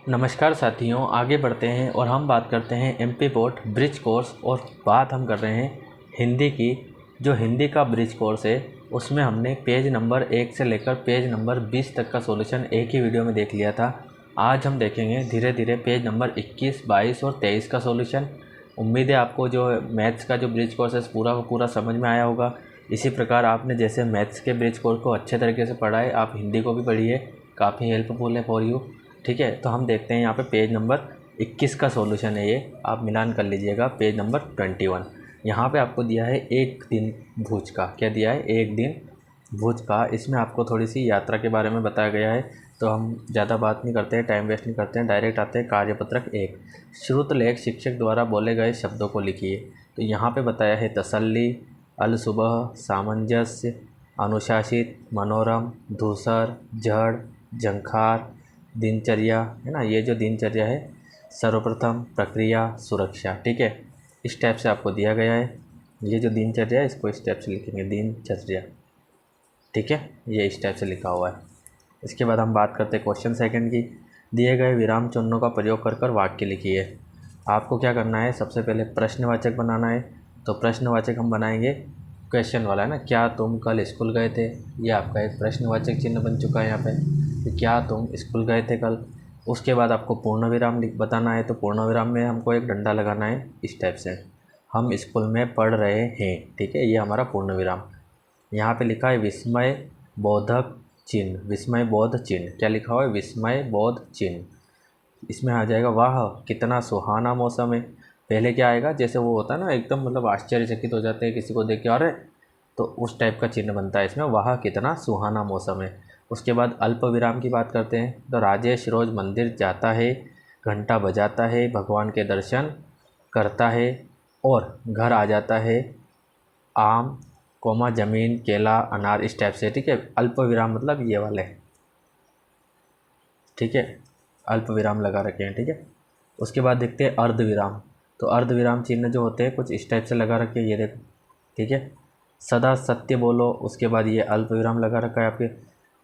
नमस्कार साथियों, आगे बढ़ते हैं और हम बात करते हैं एमपी बोर्ड ब्रिज कोर्स। और बात हम कर रहे हैं हिंदी की। जो हिंदी का ब्रिज कोर्स है उसमें हमने पेज नंबर 1 से लेकर पेज नंबर 20 तक का सॉल्यूशन एक ही वीडियो में देख लिया था। आज हम देखेंगे धीरे धीरे पेज नंबर 21, 22 और 23 का सॉल्यूशन। उम्मीद है आपको जो मैथ्स का जो ब्रिज कोर्स है पूरा का पूरा समझ में आया होगा। इसी प्रकार आपने जैसे मैथ्स के ब्रिज कोर्स को अच्छे तरीके से पढ़ा है, आप हिंदी को भी पढ़िए, काफ़ी हेल्पफुल है फॉर यू। ठीक है, तो हम देखते हैं यहाँ पे पेज नंबर 21 का सॉल्यूशन है ये। आप मिलान कर लीजिएगा पेज नंबर 21। यहाँ पे आपको दिया है एक दिन भुज का। क्या दिया है? एक दिन भुज का। इसमें आपको थोड़ी सी यात्रा के बारे में बताया गया है, तो हम ज़्यादा बात नहीं करते हैं, टाइम वेस्ट नहीं करते हैं, डायरेक्ट आते हैं कार्यपत्रक 1। श्रुतलेख शिक्षक द्वारा बोले गए शब्दों को लिखिए। तो यहाँ पे बताया है तसल्ली, अलसुबह, सामंजस्य, अनुशासित, मनोरम, धूसर, जड़, झंखार, दिनचर्या, है ना। ये जो दिनचर्या है, सर्वप्रथम, प्रक्रिया, सुरक्षा। ठीक है, इस टाइप से आपको दिया गया है। ये जो दिनचर्या है इसको इस टाइप से लिखेंगे, दिनचर्या। ठीक है, ये इस टाइप से लिखा हुआ है। इसके बाद हम बात करते हैं क्वेश्चन सेकंड की। दिए गए विराम चिन्हों का प्रयोग कर कर वाक्य लिखिए। आपको क्या करना है, सबसे पहले प्रश्नवाचक बनाना है। तो प्रश्नवाचक हम बनाएंगे क्वेश्चन वाला, है ना। क्या तुम कल स्कूल गए थे? ये आपका एक प्रश्नवाचक चिन्ह बन चुका है यहाँ पे कि क्या तुम स्कूल गए थे कल। उसके बाद आपको पूर्ण विराम बताना है। तो पूर्ण विराम में हमको एक डंडा लगाना है इस टाइप से, हम स्कूल में पढ़ रहे हैं। ठीक है, ये हमारा पूर्ण विराम। यहाँ पे लिखा है विस्मय बोधक चिन्ह, विस्मय बोध चिन्ह। क्या लिखा हुआ है? विस्मय बोध चिन्ह। इसमें आ जाएगा वाह कितना सुहाना मौसम है। पहले क्या आएगा, जैसे वो होता है ना, एकदम मतलब आश्चर्यचकित हो जाते हैं किसी को देख के, अरे, तो उस टाइप का चिन्ह बनता है इसमें, वाह कितना सुहाना मौसम है। उसके बाद अल्प विराम की बात करते हैं। तो राजेश रोज मंदिर जाता है, घंटा बजाता है, भगवान के दर्शन करता है और घर आ जाता है। आम, कोमा, जमीन, केला, अनार, इस टाइप से। ठीक है, अल्प विराम मतलब ये वाले। ठीक है, अल्प विराम लगा रखे हैं। ठीक है, उसके बाद देखते हैं अर्ध विराम। तो अर्ध विराम चिन्ह जो होते हैं कुछ इस टाइप से लगा रखे हैं, ये देखो। ठीक है, सदा सत्य बोलो। उसके बाद ये अल्प विराम लगा रखा है आपके,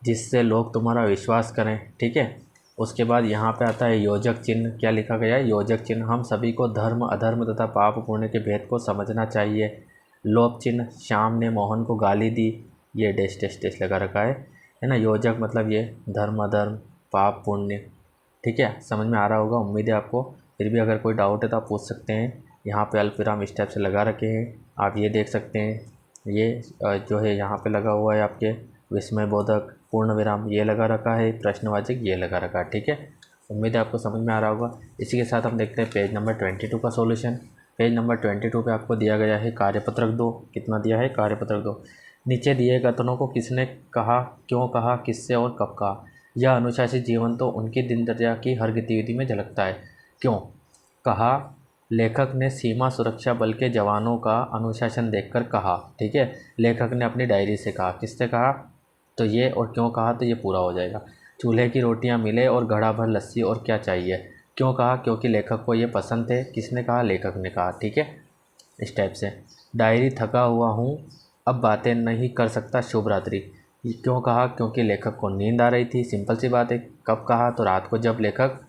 जिससे लोग तुम्हारा विश्वास करें। ठीक है, उसके बाद यहाँ पे आता है योजक चिन्ह। क्या लिखा गया है? योजक चिन्ह, हम सभी को धर्म अधर्म तथा पाप पुण्य के भेद को समझना चाहिए। लोभ चिन्ह, श्याम ने मोहन को गाली दी। ये डैश डैश डैश लगा रखा है ना। योजक मतलब ये धर्म अधर्म पाप पुण्य। ठीक है, समझ में आ रहा होगा, उम्मीद है आपको। फिर भी अगर कोई डाउट है तो आप पूछ सकते हैं। यहाँ पे अल्पविराम इस टाइप से लगा रखे हैं, आप ये देख सकते हैं। ये जो है यहाँ पे लगा हुआ है आपके विस्मय बोधक, पूर्ण विराम ये लगा रखा है, प्रश्नवाचक ये लगा रखा है। ठीक है, उम्मीद है आपको समझ में आ रहा होगा। इसी के साथ हम देखते हैं पेज नंबर 22 का सॉल्यूशन। पेज नंबर 22 पे आपको दिया गया है कार्यपत्रक 2। कितना दिया है? कार्यपत्रक 2। नीचे दिए कथनों को किसने कहा, क्यों कहा, किससे और कब कहा। यह अनुशासित जीवन तो उनकी दिनचर्या की हर गतिविधि में झलकता है। क्यों कहा? लेखक ने सीमा सुरक्षा बल के जवानों का अनुशासन देखकर कहा। ठीक है, लेखक ने अपनी डायरी से कहा। किससे कहा? तो ये और क्यों कहा तो ये पूरा हो जाएगा। चूल्हे की रोटियां मिले और घड़ा भर लस्सी और क्या चाहिए। क्यों कहा? क्योंकि लेखक को ये पसंद थे। किसने कहा? लेखक ने कहा। ठीक है, इस टाइप से। डायरी थका हुआ हूँ, अब बातें नहीं कर सकता, शुभ रात्रि। ये क्यों कहा? क्योंकि लेखक को नींद आ रही थी। सिंपल सी बात है। कब कहा? तो रात को जब लेखक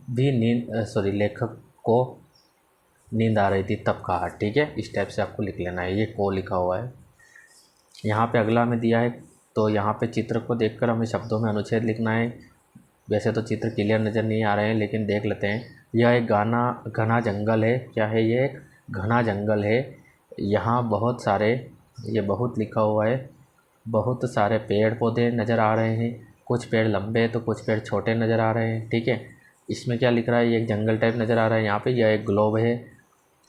भी लेखक को नींद आ रही थी तब कहा। ठीक है, इस टाइप से आपको लिख लेना है। ये को लिखा हुआ है यहाँ पे, अगला में दिया है। तो यहाँ पे चित्र को देखकर हमें शब्दों में अनुच्छेद लिखना है। वैसे तो चित्र क्लियर नज़र नहीं आ रहे हैं, लेकिन देख लेते हैं। यह एक घना जंगल है। क्या है ये? एक घना जंगल है। यहाँ बहुत सारे, ये बहुत लिखा हुआ है, बहुत सारे पेड़ पौधे नज़र आ रहे हैं। कुछ पेड़ लंबे तो कुछ पेड़ छोटे नज़र आ रहे हैं। ठीक है, इसमें क्या लिख रहा है? ये एक जंगल टाइप नज़र आ रहा है यहाँ पे। यह एक ग्लोब है,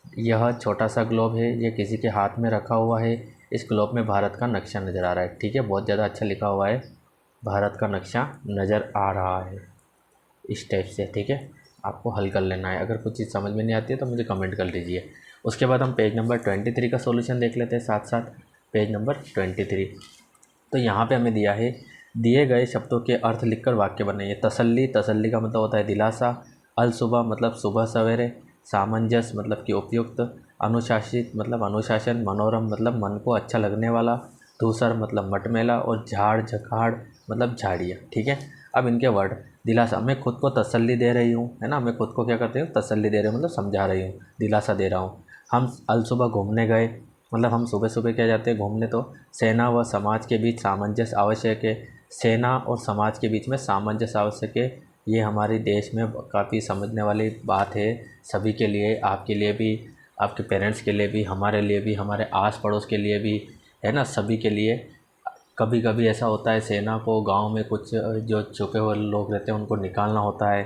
यह छोटा सा ग्लोब है, ये किसी के हाथ में रखा हुआ है। इस ग्लोब में भारत का नक्शा नज़र आ रहा है। ठीक है, बहुत ज़्यादा अच्छा लिखा हुआ है, भारत का नक्शा नज़र आ रहा है इस टाइप से। ठीक है, आपको हल कर लेना है। अगर कुछ चीज़ समझ में नहीं आती है तो मुझे कमेंट कर दीजिए। उसके बाद हम पेज नंबर 23 का सॉल्यूशन देख लेते हैं साथ साथ। Page number 23। तो यहाँ पे हमें दिया है, दिए गए शब्दों के अर्थ लिखकर वाक्य बनाइए। तसल्ली, तसल्ली का मतलब होता है दिलासा। अल सुबह मतलब सुबह सवेरे। सामंजस्य मतलब कि उपयुक्त। अनुशासित मतलब अनुशासन। मनोरम मतलब मन को अच्छा लगने वाला। धूसर मतलब मटमैला। और झाड़ झखाड़ मतलब झाड़ियाँ। ठीक है, अब इनके वर्ड, दिलासा, मैं खुद को तसल्ली दे रही हूँ, है ना, मैं खुद को क्या करती हूँ, तसल्ली दे रही हूँ, मतलब समझा रही हूँ, दिलासा दे रहा हूँ। हम अल सुबह घूमने गए, मतलब हम सुबह सुबह क्या जाते हैं घूमने। तो सेना व समाज के बीच सामंजस्य आवश्यक है, सेना और समाज के बीच में सामंजस्य आवश्यक है। ये हमारे देश में काफ़ी समझने वाली बात है, सभी के लिए, आपके लिए भी, आपके पेरेंट्स के लिए भी, हमारे लिए भी, हमारे आस पड़ोस के लिए भी, है ना, सभी के लिए। कभी कभी ऐसा होता है सेना को गांव में कुछ जो छुपे हुए लोग रहते हैं उनको निकालना होता है,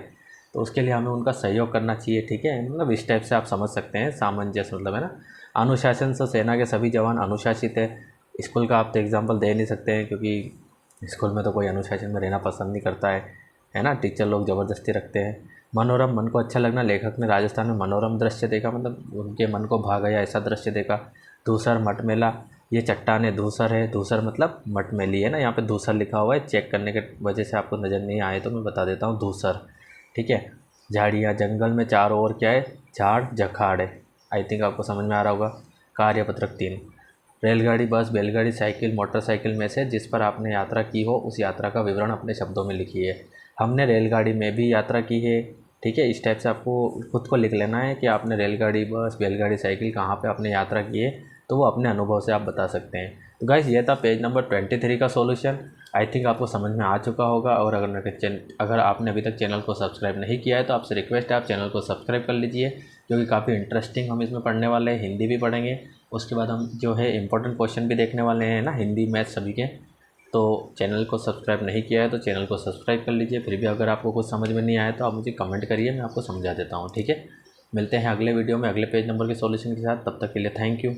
तो उसके लिए हमें उनका सहयोग करना चाहिए, ठीक है। मतलब इस टाइप से आप समझ सकते हैं सामंजस्य, मतलब, है ना। अनुशासन से सेना के सभी जवान अनुशासित है। स्कूल का आप तो एग्जाम्पल दे नहीं सकते हैं, क्योंकि स्कूल में तो कोई अनुशासन में रहना पसंद नहीं करता है ना, टीचर लोग ज़बरदस्ती रखते हैं। मनोरम, मन को अच्छा लगना, लेखक ने राजस्थान में मनोरम दृश्य देखा, मतलब उनके मन को भा गया ऐसा दृश्य देखा। धूसर, मटमेला, ये चट्टानें धूसर है, धूसर मतलब मटमैली है ना, यहाँ पे धूसर लिखा हुआ है, चेक करने के वजह से आपको नज़र नहीं आए तो मैं बता देता हूँ, धूसर, ठीक है। झाड़ियाँ, जंगल में चारों ओर क्या है, झाड़ झखाड़ है, आई थिंक आपको समझ में आ रहा होगा। कार्यपत्रक 3, रेलगाड़ी, बस, बैलगाड़ी, साइकिल, मोटरसाइकिल में से जिस पर आपने यात्रा की हो उस यात्रा का विवरण अपने शब्दों में लिखिए। हमने रेलगाड़ी में भी यात्रा की है, ठीक है। इस टाइप से आपको खुद को लिख लेना है कि आपने रेलगाड़ी, बस, बैलगाड़ी, साइकिल कहाँ पे आपने यात्रा की है, तो वो अपने अनुभव से आप बता सकते हैं। तो गाइस ये था पेज नंबर 23 का सॉल्यूशन। आई थिंक आपको समझ में आ चुका होगा, और अगर आपने अभी तक चैनल को सब्सक्राइब नहीं किया है तो आपसे रिक्वेस्ट है आप चैनल को सब्सक्राइब कर लीजिए, क्योंकि काफ़ी इंटरेस्टिंग हम इसमें पढ़ने वाले हैं, हिंदी भी पढ़ेंगे। उसके बाद हम जो है इंपॉर्टेंट क्वेश्चन भी देखने वाले हैं ना, हिंदी मैथ सभी के। तो चैनल को सब्सक्राइब नहीं किया है तो चैनल को सब्सक्राइब कर लीजिए। फिर भी अगर आपको कुछ समझ में नहीं आया तो आप मुझे कमेंट करिए, मैं आपको समझा देता हूँ, ठीक है। मिलते हैं अगले वीडियो में अगले पेज नंबर के सॉल्यूशन के साथ, तब तक के लिए थैंक यू।